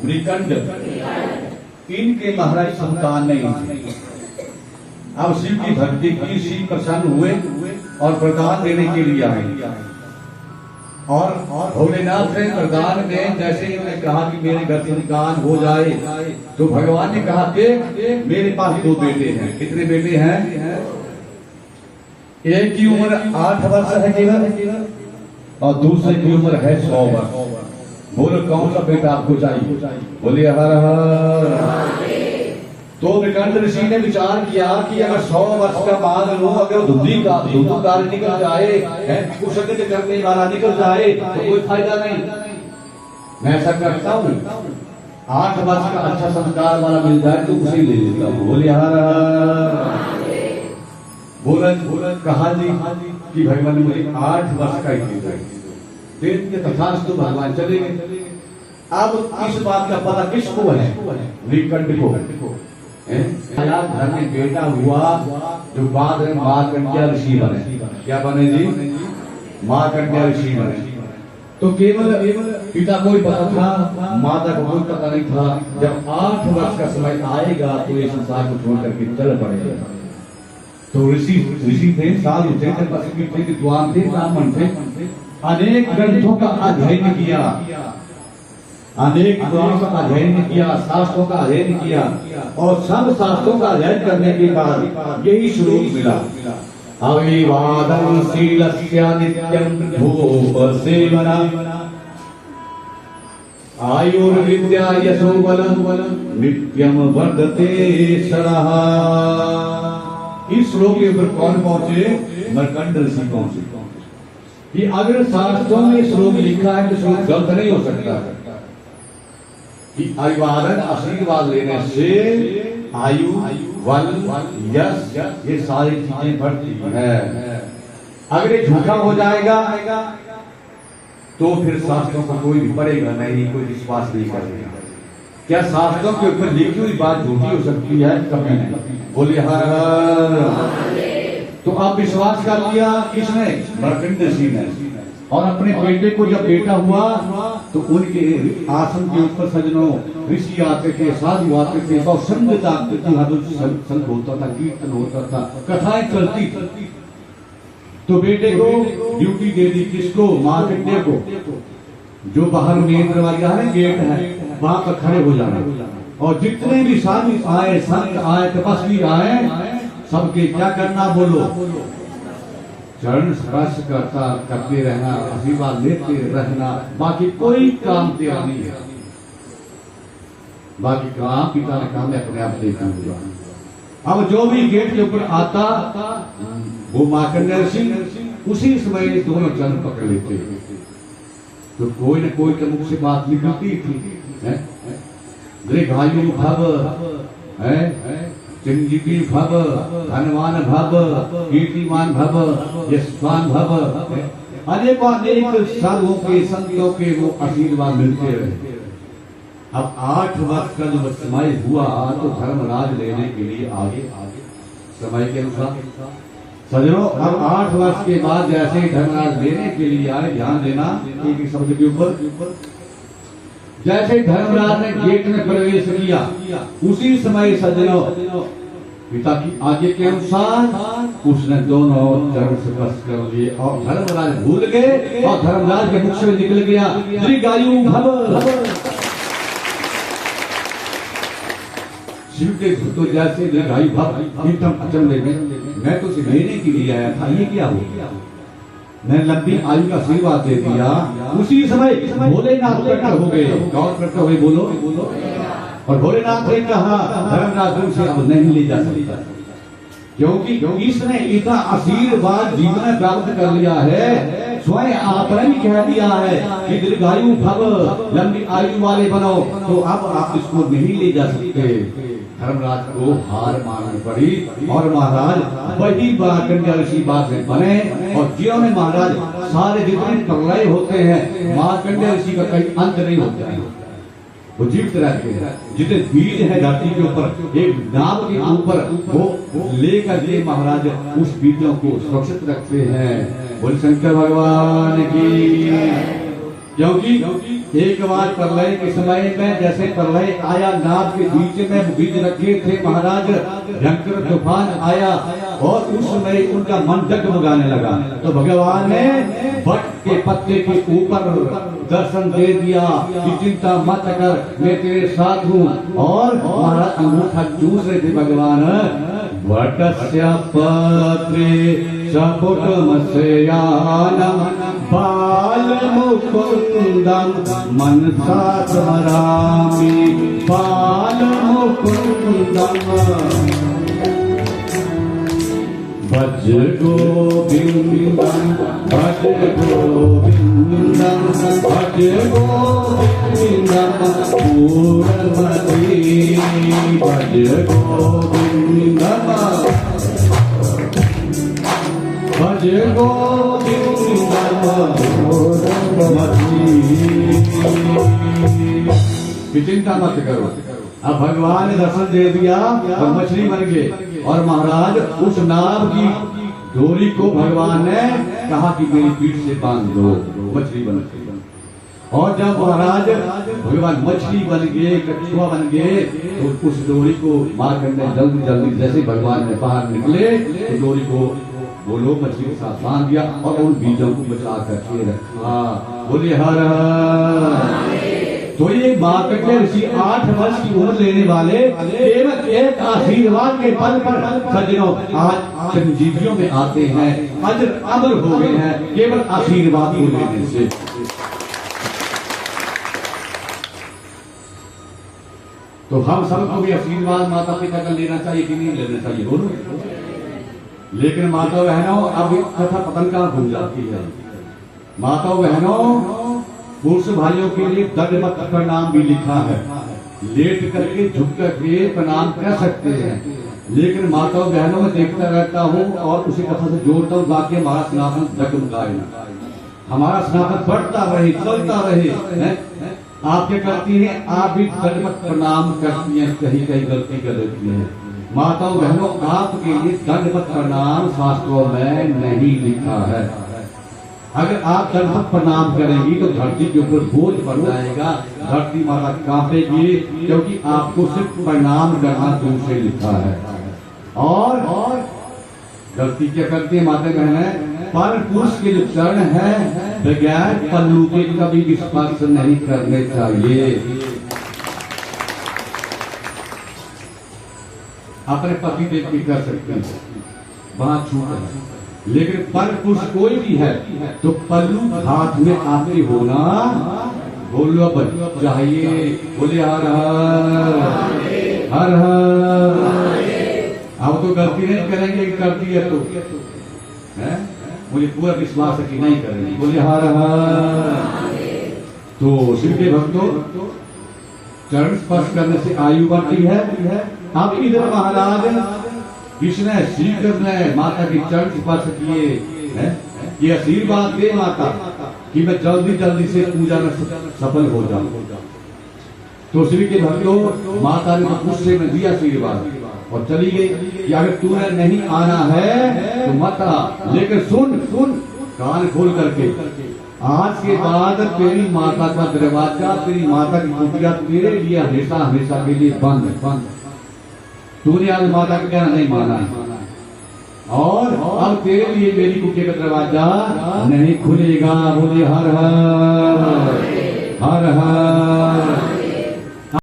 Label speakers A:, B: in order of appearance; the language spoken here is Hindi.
A: मृकंड, इनके महाराज संतान नहीं थे। अब शिव की भक्ति की, शिव प्रसन्न हुए और वरदान देने के लिए आए। और भोलेनाथ ने वरदान में जैसे ही उन्हें कहा कि मेरे घर संतान हो जाए, तो भगवान ने कहा कि मेरे पास 2 बेटे हैं। कितने बेटे हैं? एक की उम्र 8 वर्ष है केवल, और दूसरे की उम्र है 100 वर्ष। बोलो कौन सा बेटा आपको चाहिए? बोले हर हर। तो मृकंड ऋषि ने विचार किया कि अगर 100 वर्ष का मांग लो, अगर धुंधुकार निकल जाए, कुशल करने वाला निकल जाए, तो कोई फायदा नहीं। मैं ऐसा करता हूँ, 8 वर्ष का अच्छा संस्कार वाला मिल जाए तो उसे ले लेता हूँ। बोले हर हर। बोलन कहा जी कि भगवान ने मुझे 8 वर्ष का ही दिन के तथास्तु भगवान चले गए। अब इस बात का पता किसको है? मृकंड को। घर में बेटा हुआ जो बाद में मार्कंडेय ऋषि बने। क्या बने जी? मार्कंडेय ऋषि बने। तो केवल पिता को ही पता था, माता को कोई पता नहीं था। जब 8 वर्ष का समय आएगा तो ये संसार को छोड़ करके चल पड़ेगा। तो ऋषि थे, साधु थे, विद्वान थे, ब्राह्मण थे, अनेक ग्रंथों का अध्ययन किया, अनेक पुराणों का अध्ययन किया, शास्त्रों का अध्ययन किया, और सब शास्त्रों का अध्ययन करने के बाद यही श्लोक मिला। अविवादं शीलस्य नित्यं धूपसेवना आयुर्विद्या यशो बलं नित्यं वर्धते शरः। इस श्लोक के ऊपर कौन पहुंचे? मृकंड ऋषि पहुंचे। कि अगर शास्त्रों में श्लोक लिखा है तो श्लोक गलत नहीं हो सकता कि अभिवादन आशीर्वाद लेने से आयु, बल, यश, ये सारी चीजें बढ़ती है। अगर ये झूठा हो जाएगा तो फिर शास्त्रों को कोई भी पढ़ेगा नहीं, कोई विश्वास नहीं करेगा। क्या शास्त्रों के ऊपर लिखी हुई बात झूठी हो सकती है? कभी नहीं। बोले हर हर। तो आप विश्वास कर लिया किसने? मृकंड ऋषि ने। और अपने बेटे को जब बेटा हुआ तो उनके आसन के ऊपर सजनों ऋषि आते थे, साधु आते थे, बहुत संगत आती थी, संग होता था, कीर्तन होता था, कथाएं चलती थी। तो बेटे को ड्यूटी दे दी। किसको? मार्कंडेय को। जो बाहर मेन दरवाजा है, गेट है, वहां पर खड़े हो जाना। और जितने भी साधु आए, संत आए, तपस्वी आए, सबके क्या करना? बोलो चरण स्पर्श करते रहना, आशीर्वाद लेते रहना, बाकी कोई काम तेरा नहीं है। बाकी काम पिता ने काम अपने आप देखा हुआ। अब जो भी गेट के ऊपर आता वो मार्कंडेय ऋषि उसी समय दोनों चरण पकड़ लेते। तो कोई न कोई के मुख से बात निकलती थी, दीर्घायु भव, चिरंजीवी भव, धनवान भव, कीर्तिमान भव, यशवान भव। अनेकों अनेक साधुओं के, संतों के वो आशीर्वाद मिलते रहे। अब 8 वर्ष का जब समय हुआ तो धर्मराज लेने के लिए आगे समय के अनुसार सजनों, अब 8 वर्ष के बाद जैसे ही धर्मराज लेने के लिए आए, ध्यान देना एक शब्द के ऊपर, जैसे धर्मराज ने गेट में प्रवेश किया उसी समय सजनों पिता की आज्ञा के अनुसार उसने दोनों चरण स्पर्श कर लिए और धर्मराज भूल गए और धर्मराज के मुख से निकल गया दीर्घायु भव। शिव के तो जैसे दीर्घायु भव एकदम अचंभे में, मैं तो उसे लेने के लिए आया था, ये क्या हो गया? मैं लंबी आयु का आशीर्वाद दे दिया। उसी समय भोलेनाथ प्रकट हो गए। कौन प्रकट हुए? बोलो। और भोलेनाथ ने कहा धर्मराज से अब नहीं ले जा सकता, क्योंकि इसने इतना आशीर्वाद जीवन में प्राप्त कर लिया है। स्वयं आपने भी कह दिया है कि दीर्घायु भव, लंबी आयु वाले बनो, तो अब आप इसको नहीं ले जा सकते। धर्मराज को हार माननी पड़ी और महाराज वही मार्कंडेय ऋषि बाद में बने। और जिन्होंने महाराज सारे जितने प्रलय होते हैं, मार्कंडेय ऋषि का कहीं अंत नहीं होता है, वो जीवित रहते हैं। जितने बीज है धरती के ऊपर, एक नाव के ऊपर वो लेकर के महाराज उस बीजों को सुरक्षित रखते हैं। बोल शंकर भगवान की। क्योंकि एक बार प्रलय के समय में जैसे प्रलय आया, नाव के बीच में बीज रखे थे महाराज, भयंकर तूफान आया और उस समय उनका मन जगमगाने लगा। तो भगवान ने वट के पत्ते के ऊपर दर्शन दे दिया कि चिंता मत कर, मैं तेरे साथ हूँ। और महाराज अंगूठा चूस रहे थे भगवान। वटस्य पत्रे सपुटमस्यानं बालमुकुन्दं मनसा स्मरामि, बालमुकुन्दं भज गोविन्दं, भज गोविन्दं, भज गोविन्दं पूर्णमती, भज गोविन्दं, भज गोविन्दं पूर्णमती। चिंता मत करो। अब भगवान ने दर्शन दे दिया और मछली बन गए। और महाराज उस नाव की डोरी को भगवान ने कहा कि मेरी पीठ से बांध दो, मछली बन गई। और जब महाराज भगवान मछली बन गए, कछुआ बन गए, तो उस डोरी को मार करने जल्दी जल्दी जैसे भगवान ने बाहर निकले तो डोरी को वो लोग मछली के साथ बांध दिया और उन बीजों को बचा करके रखा। बोले हर तो ये मार्कंडेय ऋषि 8 वर्ष की उम्र लेने वाले केवल एक आशीर्वाद के पल पर सज्जनों आज संजीवियों में आते हैं, अजर अमर हो गए हैं केवल आशीर्वाद को लेने से। तो हम सबको भी आशीर्वाद माता पिता का लेना चाहिए कि नहीं लेना चाहिए? बोलो। लेकिन माता बहनों अब कथा पतन कहाँ घूम जाती है। माता बहनों पुरुष भाइयों के लिए दंडवत प्रणाम भी लिखा है, लेट करके झुक करके प्रणाम कर सकते हैं। लेकिन माताओं बहनों में देखता रहता हूँ और उसी कथा से जोड़ता हूँ ताकि हमारा सनातन जगमगाए, हमारा सनातन बढ़ता रहे, चलता रहे। आप क्या करती हैं? आप भी दंडवत प्रणाम करती हैं, कहीं कहीं गलती कर देती हैं। माताओं बहनों आपके लिए दंडवत प्रणाम शास्त्रों में नहीं लिखा है। अगर आप दंडवत प्रणाम करेंगी तो धरती के ऊपर बोझ पड़ जाएगा, धरती माता कांपेगी, क्योंकि आपको सिर्फ प्रणाम करना तुमसे लिखा है। और गलती क्या करती है माता बहनें? पर पुरुष के जो चरण है बगैर पल्लू के कभी भी स्पर्श नहीं करने चाहिए। अपने पति देव की कर सकते हैं, वहां छूट है। लेकिन पर पुरुष कोई भी है तो पल्लू हाथ में आपके होना बोलो चाहिए। बोले हर हर हर। अब तो गलती नहीं करेंगे, करती है तो है? मुझे पूरा विश्वास है कि नहीं करेंगे। बोले हर हर। तो शिव के भक्तों चरण स्पर्श करने से आयु बढ़ती है। अब इधर महाराज कृष्ण श्री कृष्ण ने माता की चरण स्पर्श किए हैं, ये आशीर्वाद दे माता कि मैं जल्दी जल्दी से पूजा में सफल हो जाऊं। तो श्री के भक्तों माता ने तो गुस्से में दिया आशीर्वाद और चली गई कि अगर तूने नहीं आना है तो मत आ। लेकिन सुन सुन कान खोल करके, आज के बाद तेरी माता का दरवाजा, तेरी माता की कुटिया तेरे लिए हमेशा हमेशा के लिए बंद बंद। तूने आज माता का कहना नहीं माना और अब तेरे लिए मेरी कुटिया का दरवाजा नहीं खुलेगा। बोले हर हर हर हर।